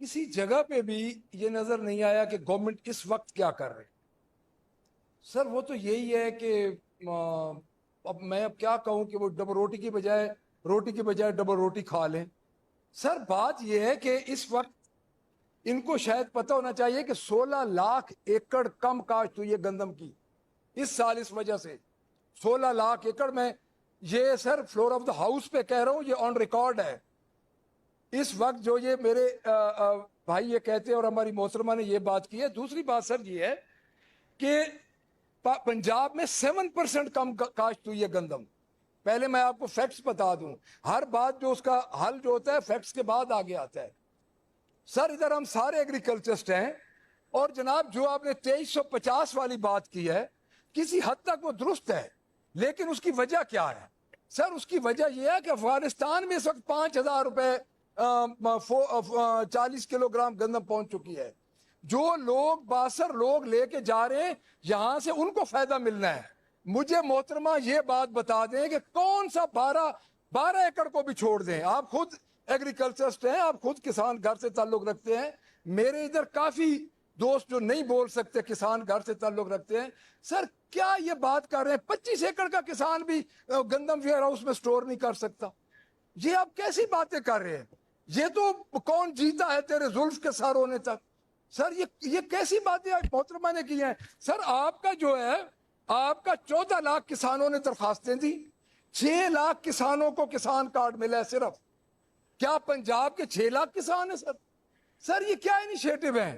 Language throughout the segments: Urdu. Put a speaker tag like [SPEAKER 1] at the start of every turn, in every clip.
[SPEAKER 1] کسی جگہ پہ بھی یہ نظر نہیں آیا کہ گورنمنٹ اس وقت کیا کر رہے. سر وہ تو یہی ہے کہ اب میں کیا کہوں کہ وہ ڈبل روٹی کی بجائے ڈبل روٹی کھا لیں. سر بات یہ ہے کہ اس وقت ان کو شاید پتہ ہونا چاہیے کہ 16 لاکھ ایکڑ کم کاشت ہوئی ہے گندم کی اس سال. اس وجہ سے 16 لاکھ ایکڑ میں یہ سر فلور آف دا ہاؤس پہ کہہ رہا ہوں, یہ آن ریکارڈ ہے. اس وقت جو یہ میرے بھائی یہ کہتے ہیں اور ہماری محترمہ نے یہ بات کی ہے. دوسری بات سر یہ ہے کہ پنجاب میں 7% کم کاشت ہوئی ہے گندم. پہلے میں آپ کو فیکٹس بتا دوں, ہر بات جو اس کا حل جو ہوتا ہے فیکٹس کے بعد آگے آتا ہے. سر ادھر ہم سارے ایگریکلچرسٹ ہیں اور جناب جو آپ نے 2350 والی بات کی ہے کسی حد تک وہ درست ہے, لیکن اس کی وجہ کیا ہے؟ سر اس کی وجہ یہ ہے کہ افغانستان میں اس وقت 5000 روپے 40 کلو گرام گندم پہنچ چکی ہے. جو لوگ باثر لوگ لے کے جا رہے ہیں یہاں سے ان کو فائدہ ملنا ہے. مجھے محترمہ یہ بات بتا دیں کہ کون سا 12 ایکڑ کو بھی چھوڑ دیں. آپ خود ایگریکلچرسٹ ہیں, آپ خود کسان گھر سے تعلق رکھتے ہیں. میرے ادھر کافی دوست جو نہیں بول سکتے کسان گھر سے تعلق رکھتے ہیں. سر کیا یہ بات کر رہے ہیں 25 ایکڑ کا کسان بھی گندم ویئر ہاؤس میں سٹور نہیں کر سکتا؟ یہ آپ کیسی باتیں کر رہے ہیں؟ یہ تو کون جیتا ہے تیرے زلف کے سر ہونے تک. سر یہ کیسی باتیں محترمہ نے کی ہیں؟ سر آپ کا جو ہے آپ کا 14 لاکھ کسانوں نے درخواستیں دی, 6 لاکھ کسانوں کو کسان کارڈ ملا ہے صرف. کیا پنجاب کے 6 لاکھ کسان ہیں سر؟ سر یہ کیا انیشیٹو ہے؟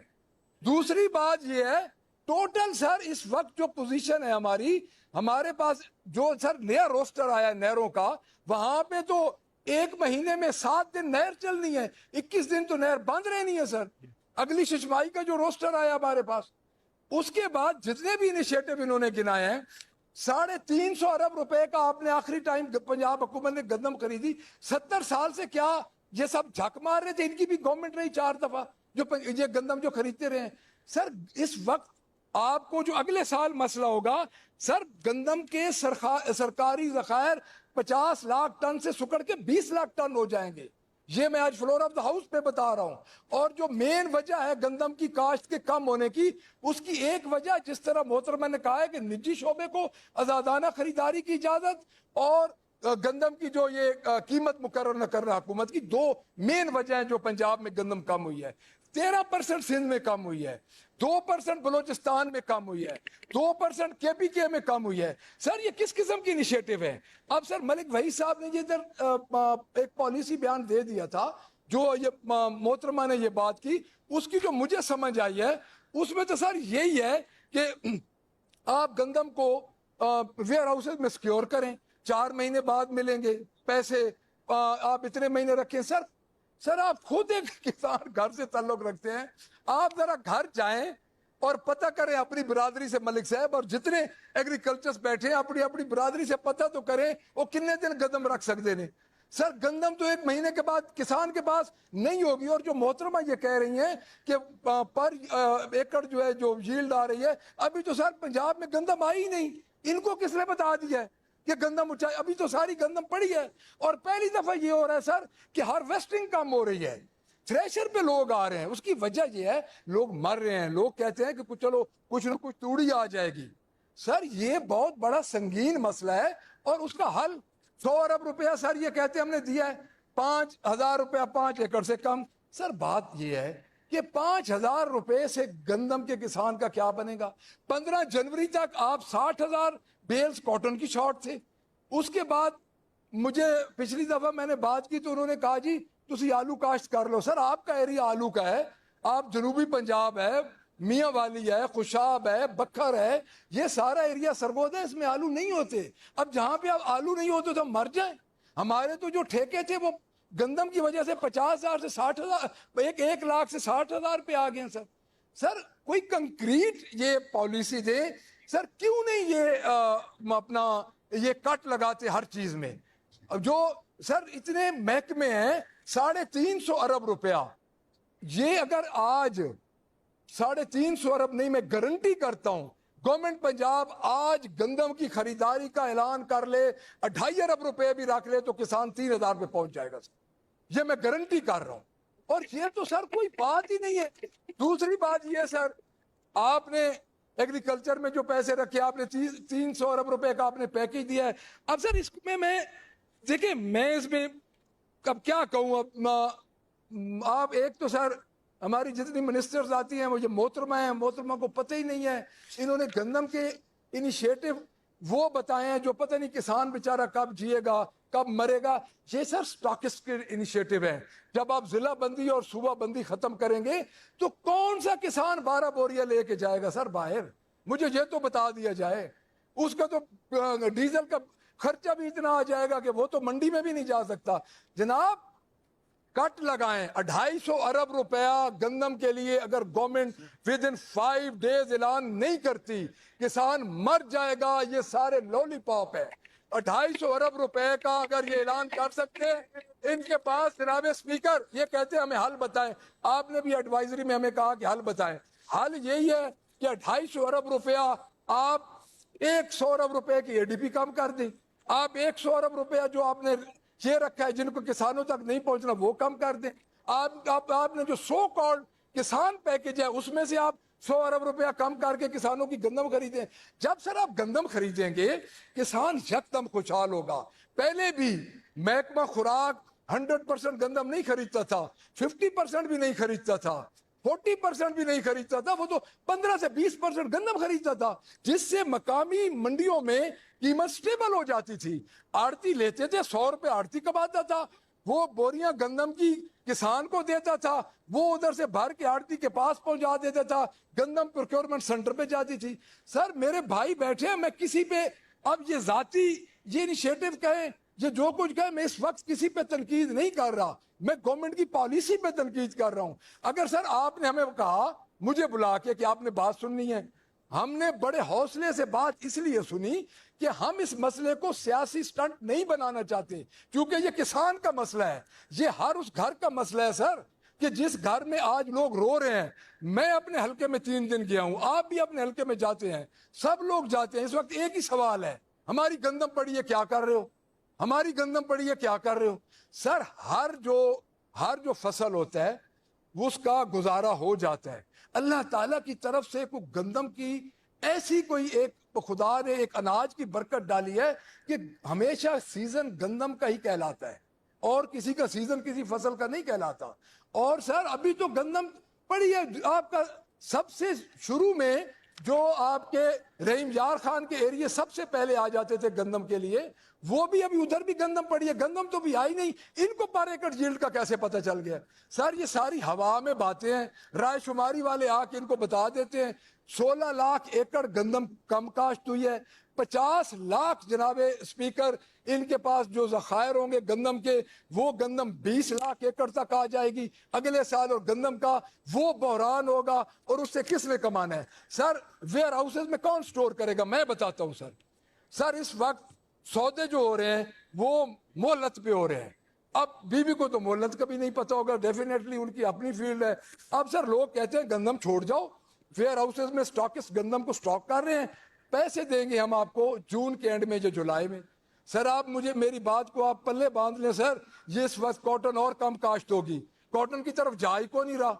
[SPEAKER 1] دوسری بات یہ ہے ٹوٹل سر اس وقت جو پوزیشن ہے ہمارے پاس جو سر نیا روسٹر آیا ہے نہروں کا, وہاں پہ تو ایک مہینے میں 7 دن نہر چلنی ہے, 21 دن تو نہر بند رہنی ہے سر. اگلی ششمائی کا جو روسٹر آیا ہمارے پاس, اس کے بعد جتنے بھی انیشیٹو انہوں نے گنائے ہیں 350 ارب روپے کا آپ نے آخری ٹائم پنجاب حکومت نے گندم خریدی. 70 سال سے کیا یہ سب جھک مار رہے تھے؟ ان کی بھی گورنمنٹ رہی 4 دفعہ جو یہ گندم جو خریدتے رہے ہیں. سر اس وقت آپ کو جو اگلے سال مسئلہ ہوگا سر, گندم کے سرکاری ذخائر 50 لاکھ ٹن سے سکڑ کے 20 لاکھ ٹن ہو جائیں گے. یہ میں آج فلور آف دا ہاؤس پہ بتا رہا ہوں. اور جو مین وجہ ہے گندم کی کاشت کے کم ہونے کی, اس کی ایک وجہ جس طرح محترمہ نے کہا ہے کہ نجی شعبے کو آزادانہ خریداری کی اجازت اور گندم کی جو یہ قیمت مقرر نہ کرنا حکومت کی, 2 مین وجہ ہیں جو پنجاب میں گندم کم ہوئی ہے. 13% سندھ میں کم ہوئی ہے, 2% بلوچستان میں کم ہوئی ہے, 2% KPK میں کم ہوئی ہے. سر یہ کس قسم کی انیشیٹو ہے؟ اب سر ملک وحید صاحب نے یہ ادھر ایک پالیسی بیان دے دیا تھا جو یہ محترمہ نے یہ بات کی, اس کی جو مجھے سمجھ آئی ہے اس میں تو سر یہی ہے کہ آپ گندم کو ویئر ہاؤسز میں سکیور کریں, 4 مہینے بعد ملیں گے پیسے, آپ اتنے مہینے رکھیں. سر آپ خود ایک کسان گھر سے تعلق رکھتے ہیں, آپ ذرا گھر جائیں اور پتہ کریں اپنی برادری سے ملک صاحب, اور جتنے ایگریکلچرز بیٹھے ہیں اپنی اپنی برادری سے پتہ تو کریں وہ کتنے دن گندم رکھ سکتے ہیں. سر گندم تو 1 مہینے کے بعد کسان کے پاس نہیں ہوگی. اور جو محترمہ یہ کہہ رہی ہیں کہ پر ایکڑ جو ہے جو ییلڈ آ رہی ہے, ابھی تو سر پنجاب میں گندم آئی ہی نہیں. ان کو کس نے بتا دیا ہے کہ گندم اچھائی؟ ابھی تو ساری گندم پڑی ہے. اور پہلی دفعہ یہ ہو رہا ہے سر کہ ہارویسٹنگ کم ہو رہی ہے, تھریشر پہ لوگ آ رہے ہیں. اس کی وجہ یہ ہے لوگ مر رہے ہیں, لوگ کہتے ہیں کہ چلو کچھ نہ کچھ توڑی آ جائے گی. سر یہ بہت بڑا سنگین مسئلہ ہے اور اس کا حل 100 ارب روپیہ سر یہ کہتے ہم نے دیا ہے, 5000 روپیہ 5 ایکڑ سے کم. سر بات یہ ہے کہ 5000 روپے سے گندم کے کسان کا کیا بنے گا؟ 15 جنوری تک آپ 60,000 بیلز کاٹن کی شارٹ تھے. اس کے بعد مجھے پچھلی دفعہ میں نے بات کی تو انہوں نے کہا جی تسی آلو کاشت کر لو. سر آپ کا ایریا آلو کا ہے, آپ جنوبی پنجاب ہے, میاں والی ہے, خوشاب ہے, بکھر ہے, یہ سارا ایریا سربود ہے, اس میں آلو نہیں ہوتے. اب جہاں پہ اب آلو نہیں ہوتے تو ہم مر جائیں. ہمارے تو جو ٹھیکے تھے وہ گندم کی وجہ سے 50,000 سے 60,000 1 لاکھ سے 60,000 پہ آ گئے ہیں. سر کوئی کنکریٹ یہ پالیسی دے. سر کیوں نہیں یہ اپنا یہ کٹ لگاتے ہر چیز میں؟ جو سر اتنے محکمے ہیں 350 ارب روپیہ, یہ اگر آج 350 ارب نہیں, میں گارنٹی کرتا ہوں گورنمنٹ پنجاب آج گندم کی خریداری کا اعلان کر لے, 2.5 ارب روپے بھی رکھ لے تو کسان 3,000 پہ پہنچ جائے گا. سر یہ میں گارنٹی کر رہا ہوں. اور یہ تو سر کوئی بات ہی نہیں ہے. دوسری بات یہ سر, آپ نے ایگریکلچر میں جو پیسے رکھے, آپ نے 300 ارب روپے کا آپ نے پیکیج دیا ہے. اب سر اس میں دیکھیں, میں اس میں اب کیا کہوں. اب آپ ایک تو سر ہماری جتنی منسٹرز آتی ہیں وہ یہ محترمہ ہیں, محترمہ کو پتہ ہی نہیں ہے. انہوں نے گندم کے انیشیٹو وہ بتائے ہیں جو پتہ نہیں کسان بیچارہ کب جیے گا کب مرے گا. یہ سر سٹاکسٹ کے انیشیٹو ہے. جب آپ ضلع بندی اور صوبہ بندی ختم کریں گے تو کون سا کسان 12 بوریاں لے کے جائے گا سر باہر؟ مجھے یہ تو بتا دیا جائے. اس کا تو ڈیزل کا خرچہ بھی اتنا آ جائے گا کہ وہ تو منڈی میں بھی نہیں جا سکتا. جناب کٹ لگائیں 250 ارب روپیہ گندم کے لیے. اگر گورنمنٹ ود ان 5 days اعلان نہیں کرتی, کسان مر جائے گا. یہ سارے لولی پاپ ہے. 250 ارب روپے کا اگر یہ اعلان کر سکتے, ان کے پاس جناب اسپیکر یہ کہتے ہیں ہمیں حل بتائیں. آپ نے بھی ایڈوائزری میں ہمیں کہا کہ حل بتائیں. حل یہی ہے کہ 250 ارب روپیہ آپ 100 ارب روپے کی اے ڈی پی کم کر دیں. آپ 100 ارب روپیہ جو آپ نے یہ رکھا ہے جن کو کسانوں تک نہیں پہنچنا وہ کم کر دیں. آپ نے جو سو کالڈ کسان پیکج ہے اس میں سے آپ 100 ارب روپیہ کم کر کے کسانوں کی گندم خریدیں. جب سر آپ گندم خریدیں گے کسان یکدم خوشحال ہوگا. پہلے بھی محکمہ خوراک 100% گندم نہیں خریدتا تھا, 50% بھی نہیں خریدتا تھا, 40% بھی نہیں خریدتا تھا. وہ تو 15 سے 20% گندم خریدتا تھا, جس سے مقامی منڈیوں میں قیمت سٹیبل ہو جاتی تھی. آڑتی لیتے تھے, 100 روپے آڑتی کماتا تھا, وہ بوریاں گندم کی کسان کو دیتا تھا, وہ ادھر سے بھر کے آڑتی کے پاس پہنچا دیتا تھا, گندم پروکیورمنٹ سینٹر پہ جاتی تھی. سر میرے بھائی بیٹھے ہیں, میں کسی پہ اب یہ ذاتی یہ انیشیٹو کہیں یہ جو کچھ کہیں, میں اس وقت کسی پہ تنقید نہیں کر رہا, میں گورنمنٹ کی پالیسی پہ تنقید کر رہا ہوں. اگر سر آپ نے ہمیں کہا مجھے بلا کے کہ آپ نے بات سننی ہے, ہم نے بڑے حوصلے سے بات اس لیے سنی کہ ہم اس مسئلے کو سیاسی سٹنٹ نہیں بنانا چاہتے, کیونکہ یہ کسان کا مسئلہ ہے. یہ ہر اس گھر کا مسئلہ ہے سر کہ جس گھر میں آج لوگ رو رہے ہیں. میں اپنے حلقے میں 3 دن گیا ہوں, آپ بھی اپنے حلقے میں جاتے ہیں, سب لوگ جاتے ہیں. اس وقت ایک ہی سوال ہے, ہماری گندم پڑی ہے کیا کر رہے ہو, ہماری گندم پڑی ہے کیا کر رہے ہو. سر ہر جو فصل ہوتا ہے اس کا گزارا ہو جاتا ہے. اللہ تعالیٰ کی طرف سے کوئی گندم کی ایسی کوئی ایک خدا نے ایک اناج کی برکت ڈالی ہے کہ ہمیشہ سیزن گندم کا ہی کہلاتا ہے, اور کسی کا سیزن کسی فصل کا نہیں کہلاتا. اور سر ابھی تو گندم پڑی ہے. آپ کا سب سے شروع میں جو آپ کے رحیم یار خان کے ایریے سب سے پہلے آ جاتے تھے گندم کے لیے, وہ بھی ابھی ادھر بھی گندم پڑی ہے. گندم تو بھی آئی نہیں, ان کو پر ایکڑ ییلڈ کا کیسے پتہ چل گیا؟ سر یہ ساری ہوا میں باتیں ہیں. رائے شماری والے آ کے ان کو بتا دیتے ہیں 16 لاکھ ایکڑ گندم کم کاشت ہوئی ہے, 50 لاکھ جناب اسپیکر ان کے پاس جو ذخائر ہوں گے گندم کے, وہ گندم 20 لاکھ ایکڑ تک آ جائے گی اگلے سال, اور گندم کا وہ بحران ہوگا, اور اس سے کس نے کمانا ہے؟ سر ویئر ہاؤسز میں کون سٹور کرے گا؟ میں بتاتا ہوں سر اس وقت سودے جو ہو رہے ہیں وہ مہلت پہ ہو رہے ہیں. اب بیوی کو تو مہلت کا بھی نہیں پتا ہوگا, ڈیفینیٹلی ان کی اپنی فیلڈ ہے. اب سر لوگ کہتے ہیں گندم چھوڑ جاؤ, ویئر ہاؤسز میں سٹاکسٹ گندم کو سٹاک کر رہے ہیں, پیسے دیں گے ہم آپ کو جون کے اینڈ میں یا جولائی میں. سر آپ مجھے میری بات کو آپ پلے باندھ لیں سر, یہ اس وقت کاٹن اور کم کاشت ہوگی, کاٹن کی طرف جا ہی کو نہیں رہا.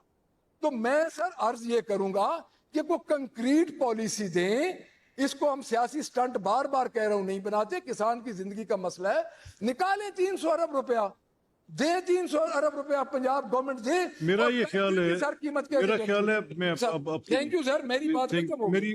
[SPEAKER 1] تو میں سر عرض یہ کروں گا کہ کوئی کنکریٹ پالیسی دیں. اس کو ہم سیاسی سٹنٹ بار بار کہہ رہا ہوں نہیں بناتے, کسان کی زندگی کا مسئلہ ہے. نکالیں 300 ارب روپیہ, دے 300 ارب روپیہ پنجاب گورنمنٹ دے.
[SPEAKER 2] میرا یہ خیال ہے,
[SPEAKER 1] سر قیمت
[SPEAKER 2] میرا خیال ہے میں
[SPEAKER 1] تھینک یو سر, میری بات ختم ہو گئی.